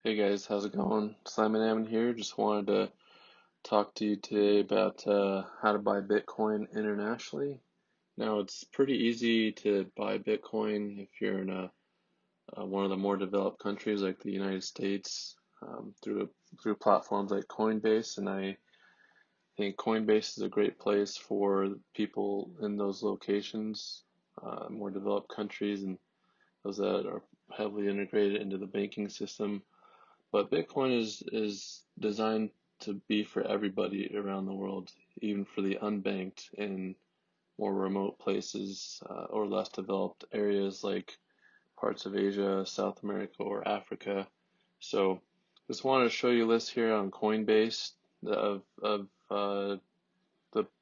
Hey guys, how's it going? Simon Ammon here. Just wanted to talk to you today about how to buy Bitcoin internationally. Now, it's pretty easy to buy Bitcoin if you're in one of the more developed countries like the United States through platforms like Coinbase, and I think Coinbase is a great place for people in those locations, more developed countries, and those that are heavily integrated into the banking system. But Bitcoin is designed to be for everybody around the world, even for the unbanked in more remote places or less developed areas like parts of Asia, South America, or Africa. So just wanted to show you a list here on Coinbase of the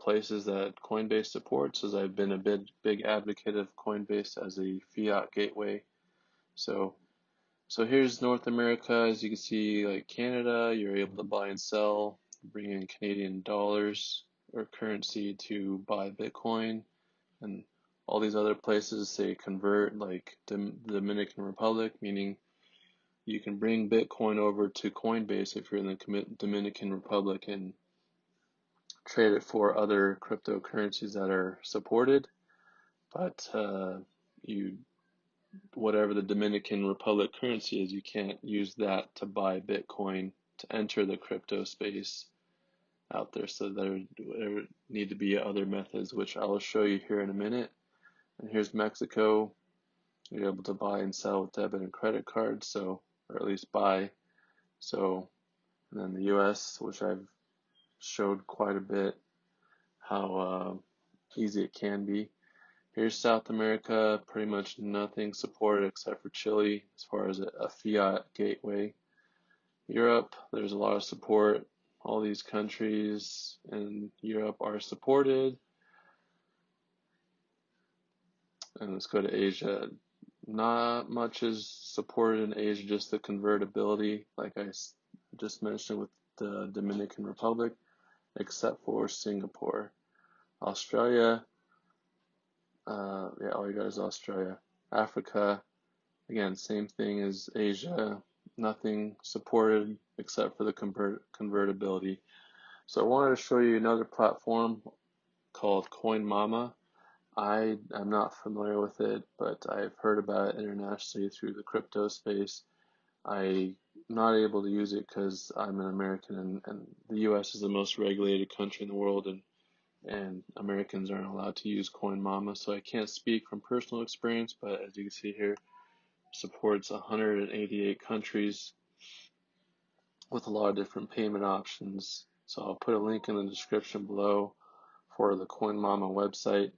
places that Coinbase supports, as I've been a big advocate of Coinbase as a fiat gateway. So so here's North America. As you can see, like Canada, you're able to buy and sell, bring in Canadian dollars or currency to buy Bitcoin. And all these other places say convert, like the Dominican Republic, meaning you can bring Bitcoin over to Coinbase if you're in the Dominican Republic and trade it for other cryptocurrencies that are supported. But you whatever the Dominican Republic currency is, you can't use that to buy Bitcoin to enter the crypto space out there. So there need to be other methods, which I will show you here in a minute. And here's Mexico. You're able to buy and sell with debit and credit cards, so or at least buy. So, and then the US, which I've showed quite a bit how easy it can be. Here's South America, pretty much nothing supported except for Chile as far as a fiat gateway. Europe, there's a lot of support. All these countries in Europe are supported. And let's go to Asia. Not much is supported in Asia, just the convertibility, like I just mentioned with the Dominican Republic, except for Singapore. Australia, all you got is Australia. Africa, again, same thing as Asia, nothing supported except for the convertibility. So I wanted to show you another platform called CoinMama. I am not familiar with it, but I've heard about it internationally through the crypto space. I'm not able to use it because I'm an American, and the US is the most regulated country in the world, and Americans aren't allowed to use CoinMama, so I can't speak from personal experience, but as you can see here, supports 188 countries with a lot of different payment options. So I'll put a link in the description below for the CoinMama website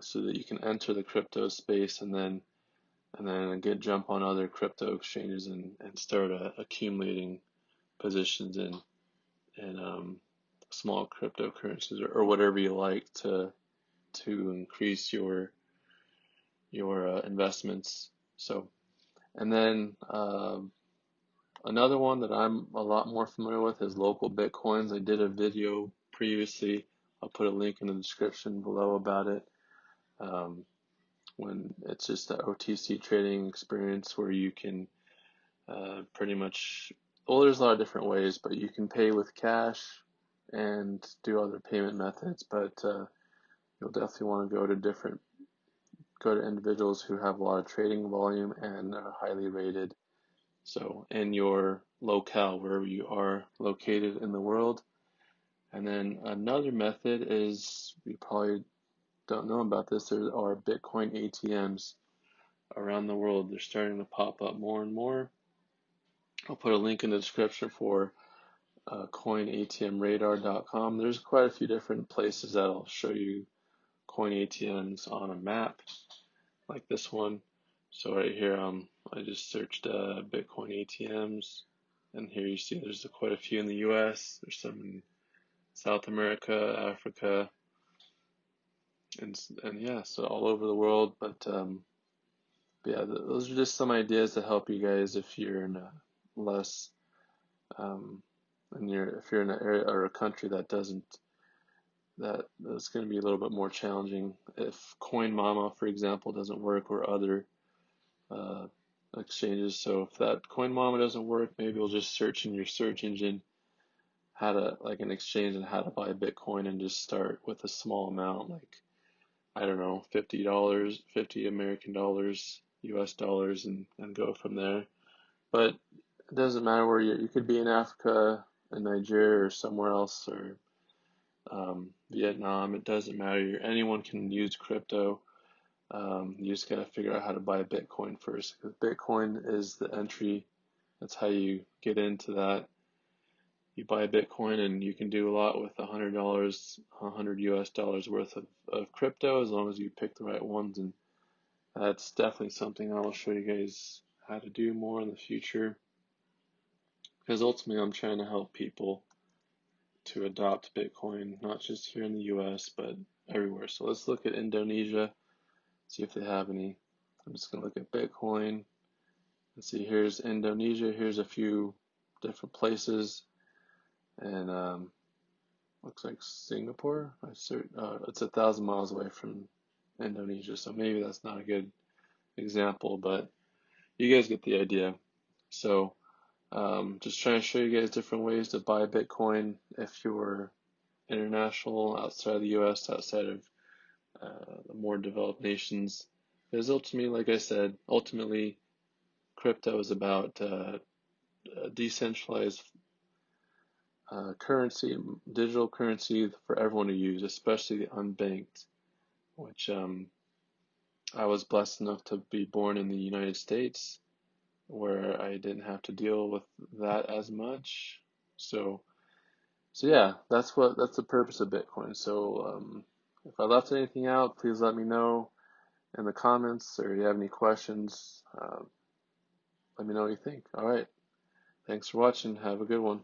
so that you can enter the crypto space and then jump on other crypto exchanges and start accumulating positions in small cryptocurrencies or whatever you like to increase your investments. So and then another one that I'm a lot more familiar with is LocalBitcoins. I did a video previously. I'll put a link in the description below about it. When it's just an OTC trading experience where you can pretty much, well, there's a lot of different ways, but you can pay with cash and do other payment methods. But you'll definitely want to go to individuals who have a lot of trading volume and are highly rated. So in your locale, wherever you are located in the world. And then another method is, you probably don't know about this, there are Bitcoin ATMs around the world. They're starting to pop up more and more. I'll put a link in the description for coinatmradar.com. There's quite a few different places that'll show you coin ATMs on a map, like this one. So right here, I just searched Bitcoin ATMs, and here you see there's quite a few in the US. There's some in South America, Africa, and yeah, so all over the world. But yeah, those are just some ideas to help you guys if you're in a less if you're in an area or a country that's going to be a little bit more challenging. If CoinMama, for example, doesn't work, or other exchanges. So if that CoinMama doesn't work, maybe you'll just search in your search engine how to, like, an exchange and how to buy Bitcoin, and just start with a small amount, like, I don't know, $50, 50 American dollars, US dollars, and go from there. But it doesn't matter where you could be in Africa, in Nigeria, or somewhere else, or Vietnam. It doesn't matter. Anyone can use crypto. You just gotta figure out how to buy Bitcoin first, because Bitcoin is the entry. That's how you get into that. You buy Bitcoin and you can do a lot with $100, 100 US dollars worth of crypto, as long as you pick the right ones. And that's definitely something I will show you guys how to do more in the future, because ultimately I'm trying to help people to adopt Bitcoin, not just here in the US, but everywhere. So let's look at Indonesia, see if they have any. I'm just going to look at Bitcoin. Let's see, here's Indonesia. Here's a few different places. And looks like Singapore. It's 1,000 miles away from Indonesia, so maybe that's not a good example, but you guys get the idea. So just trying to show you guys different ways to buy Bitcoin if you're international, outside of the US, outside of the more developed nations. Because ultimately, like I said, crypto is about decentralized currency, digital currency for everyone to use, especially the unbanked, which I was blessed enough to be born in the United States, where I didn't have to deal with that as much. So yeah, that's the purpose of Bitcoin. So if I left anything out, please let me know in the comments, or if you have any questions, let me know what you think. All right, thanks for watching. Have a good one.